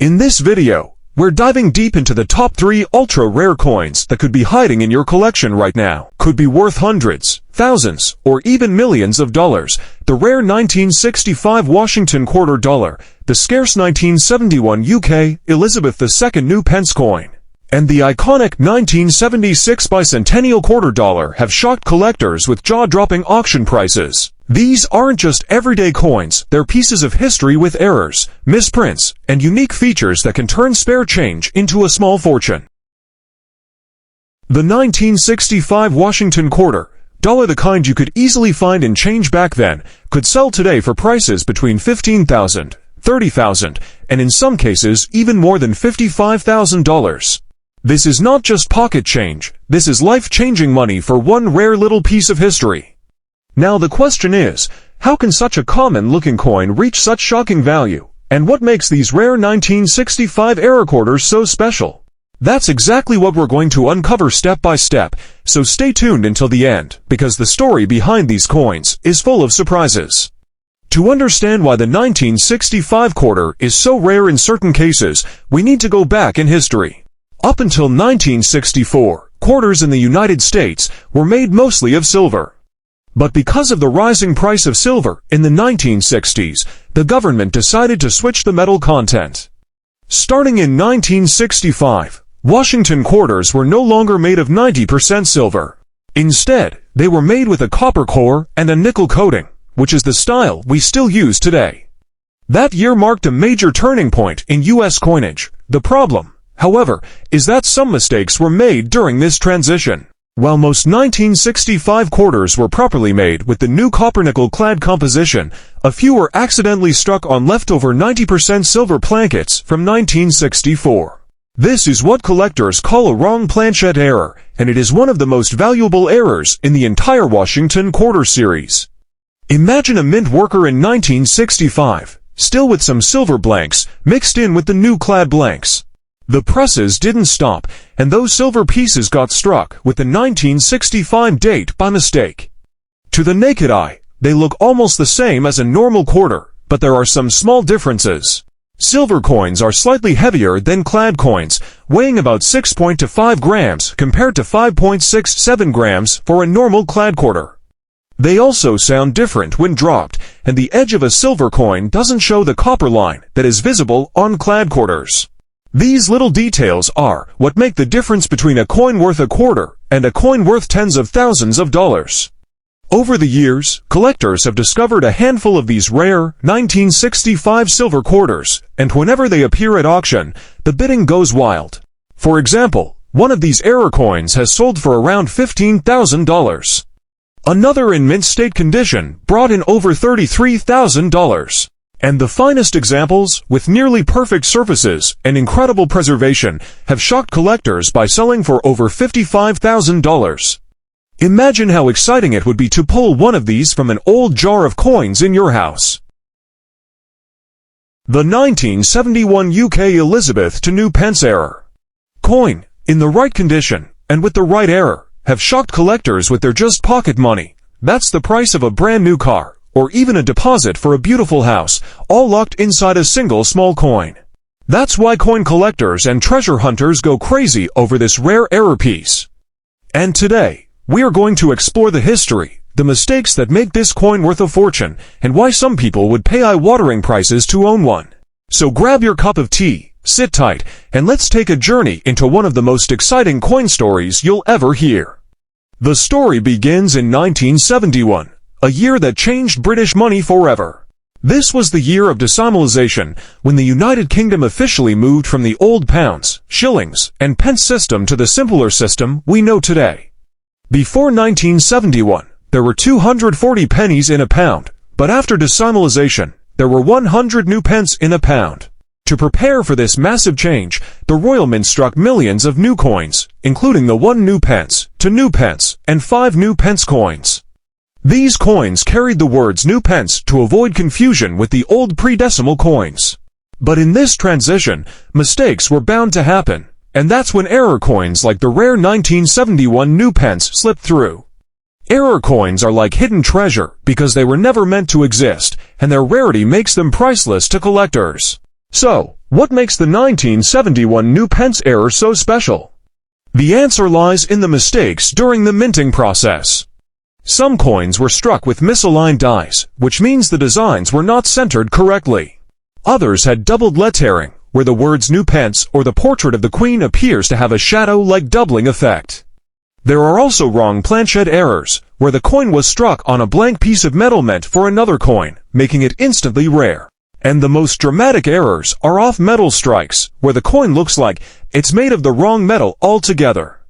In this video, we're diving deep into the top 3 ultra-rare coins that could be hiding in your collection right now. Could be worth hundreds, thousands, or even millions of dollars. The rare 1965 Washington quarter dollar, the scarce 1971 UK Elizabeth II new pence coin, and the iconic 1976 Bicentennial quarter dollar have shocked collectors with jaw-dropping auction prices. These aren't just everyday coins, they're pieces of history with errors, misprints, and unique features that can turn spare change into a small fortune. The 1965 Washington quarter dollar, the kind you could easily find in change back then, could sell today for prices between $15,000, $30,000, and in some cases even more than $55,000. This is not just pocket change, this is life-changing money for one rare little piece of history. Now the question is, how can such a common-looking coin reach such shocking value? And what makes these rare 1965 era quarters so special? That's exactly what we're going to uncover step by step, so stay tuned until the end, because the story behind these coins is full of surprises. To understand why the 1965 quarter is so rare in certain cases, we need to go back in history. Up until 1964, quarters in the United States were made mostly of silver. But because of the rising price of silver in the 1960s, the government decided to switch the metal content. Starting in 1965, Washington quarters were no longer made of 90% silver. Instead, they were made with a copper core and a nickel coating, which is the style we still use today. That year marked a major turning point in U.S. coinage. The problem, however, is that some mistakes were made during this transition. While most 1965 quarters were properly made with the new copper-nickel clad composition, a few were accidentally struck on leftover 90% silver plankets from 1964. This is what collectors call a wrong planchet error, and it is one of the most valuable errors in the entire Washington quarter series. Imagine a mint worker in 1965, still with some silver blanks, mixed in with the new clad blanks. The presses didn't stop, and those silver pieces got struck with the 1965 date by mistake. To the naked eye, they look almost the same as a normal quarter, but there are some small differences. Silver coins are slightly heavier than clad coins, weighing about 6.25 grams compared to 5.67 grams for a normal clad quarter. They also sound different when dropped, and the edge of a silver coin doesn't show the copper line that is visible on clad quarters. These little details are what make the difference between a coin worth a quarter and a coin worth tens of thousands of dollars. Over the years, collectors have discovered a handful of these rare 1965 silver quarters, and whenever they appear at auction, the bidding goes wild. For example, one of these error coins has sold for around $15,000. Another in mint state condition brought in over $33,000. And the finest examples, with nearly perfect surfaces and incredible preservation, have shocked collectors by selling for over $55,000. Imagine how exciting it would be to pull one of these from an old jar of coins in your house. The 1971 UK Elizabeth II pence error coin, in the right condition, and with the right error, have shocked collectors with their just pocket money. That's the price of a brand new car, or even a deposit for a beautiful house, all locked inside a single small coin. That's why coin collectors and treasure hunters go crazy over this rare error piece. And today, we are going to explore the history, the mistakes that make this coin worth a fortune, and why some people would pay eye-watering prices to own one. So grab your cup of tea, sit tight, and let's take a journey into one of the most exciting coin stories you'll ever hear. The story begins in 1971. A year that changed British money forever. This was the year of decimalization, when the United Kingdom officially moved from the old pounds, shillings, and pence system to the simpler system we know today. Before 1971, there were 240 pennies in a pound, but after decimalization, there were 100 new pence in a pound. To prepare for this massive change, the Royal Mint struck millions of new coins, including the 1 new pence, 2 new pence, and 5 new pence coins. These coins carried the words new pence to avoid confusion with the old pre-decimal coins. But in this transition, mistakes were bound to happen, and that's when error coins like the rare 1971 new pence slipped through. Error coins are like hidden treasure because they were never meant to exist, and their rarity makes them priceless to collectors. So, What makes the 1971 new Pence error so special? The answer lies in the mistakes during the minting process. Some coins were struck with misaligned dies, which means the designs were not centered correctly. Others had doubled lettering, where the words New Pence or the portrait of the Queen appears to have a shadow-like doubling effect. There are also wrong planchet errors, where the coin was struck on a blank piece of metal meant for another coin, making it instantly rare. And the most dramatic errors are off-metal strikes, where the coin looks like it's made of the wrong metal altogether.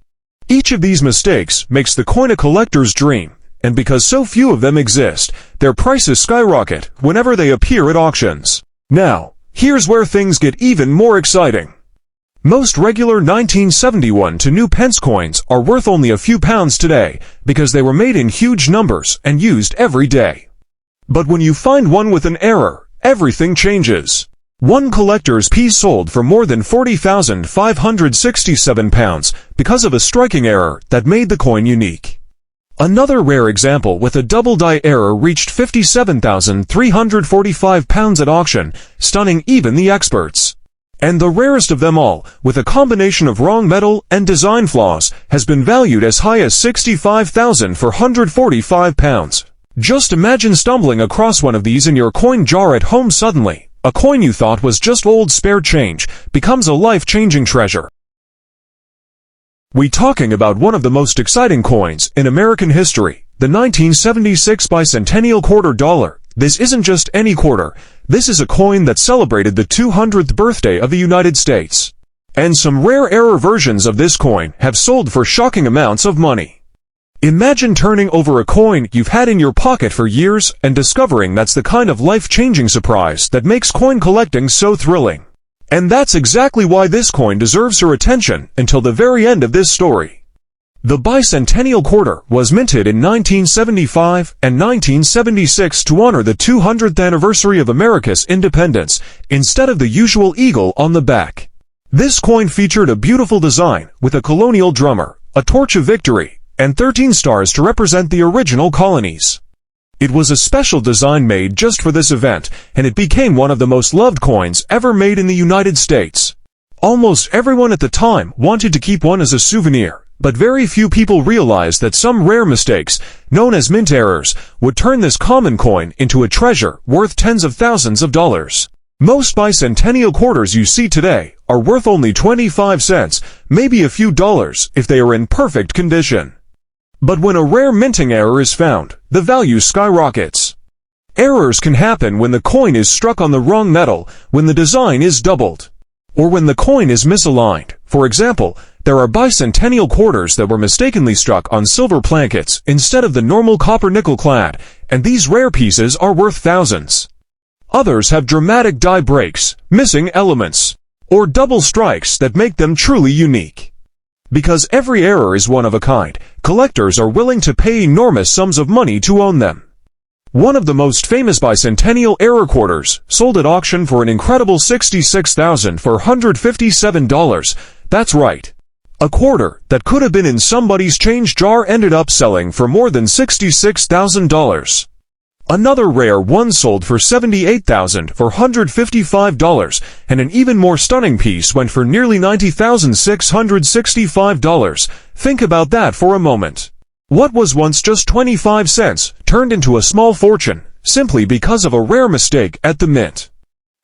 Each of these mistakes makes the coin a collector's dream, and because so few of them exist, their prices skyrocket whenever they appear at auctions. Now, here's where things get even more exciting. Most regular 1971 to new Pence coins are worth only a few pounds today because they were made in huge numbers and used every day. But when you find one with an error, everything changes. One collector's piece sold for more than £40,567 because of a striking error that made the coin unique. Another rare example with a double die error reached £57,345 at auction, stunning even the experts. And the rarest of them all, with a combination of wrong metal and design flaws, has been valued as high as £65,445. Just imagine stumbling across one of these in your coin jar at home suddenly. A coin you thought was just old spare change becomes a life-changing treasure. We're talking about one of the most exciting coins in American history, the 1976 Bicentennial quarter dollar. This isn't just any quarter. This is a coin that celebrated the 200th birthday of the United States. And some rare error versions of this coin have sold for shocking amounts of money. Imagine turning over a coin you've had in your pocket for years and discovering that's the kind of life-changing surprise that makes coin collecting so thrilling. And that's exactly why this coin deserves your attention until the very end of this story. The Bicentennial quarter was minted in 1975 and 1976 to honor the 200th anniversary of America's independence, instead of the usual eagle on the back. This coin featured a beautiful design with a colonial drummer, a torch of victory, and 13 stars to represent the original colonies. It was a special design made just for this event, and it became one of the most loved coins ever made in the United States. Almost everyone at the time wanted to keep one as a souvenir, but very few people realized that some rare mistakes, known as mint errors, would turn this common coin into a treasure worth tens of thousands of dollars. Most bicentennial quarters you see today are worth only 25 cents, maybe a few dollars if they are in perfect condition. But when a rare minting error is found, the value skyrockets. Errors can happen when the coin is struck on the wrong metal, when the design is doubled, or when the coin is misaligned. For example, there are bicentennial quarters that were mistakenly struck on silver plankets instead of the normal copper nickel clad, and these rare pieces are worth thousands. Others have dramatic die breaks, missing elements, or double strikes that make them truly unique. Because every error is one of a kind, collectors are willing to pay enormous sums of money to own them. One of the most famous bicentennial error quarters sold at auction for an incredible $66,457. That's right. A quarter that could have been in somebody's change jar ended up selling for more than $66,000. Another rare one sold for $78,455, and an even more stunning piece went for nearly $90,665. Think about that for a moment. What was once just 25 cents turned into a small fortune, simply because of a rare mistake at the mint.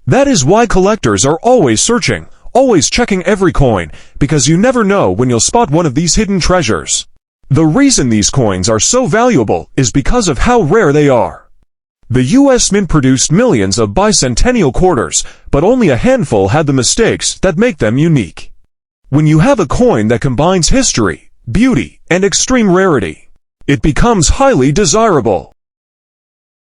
That is why collectors are always searching, always checking every coin, because you never know when you'll spot one of these hidden treasures. The reason these coins are so valuable is because of how rare they are. The U.S. Mint produced millions of bicentennial quarters, but only a handful had the mistakes that make them unique. When you have a coin that combines history, beauty, and extreme rarity, it becomes highly desirable.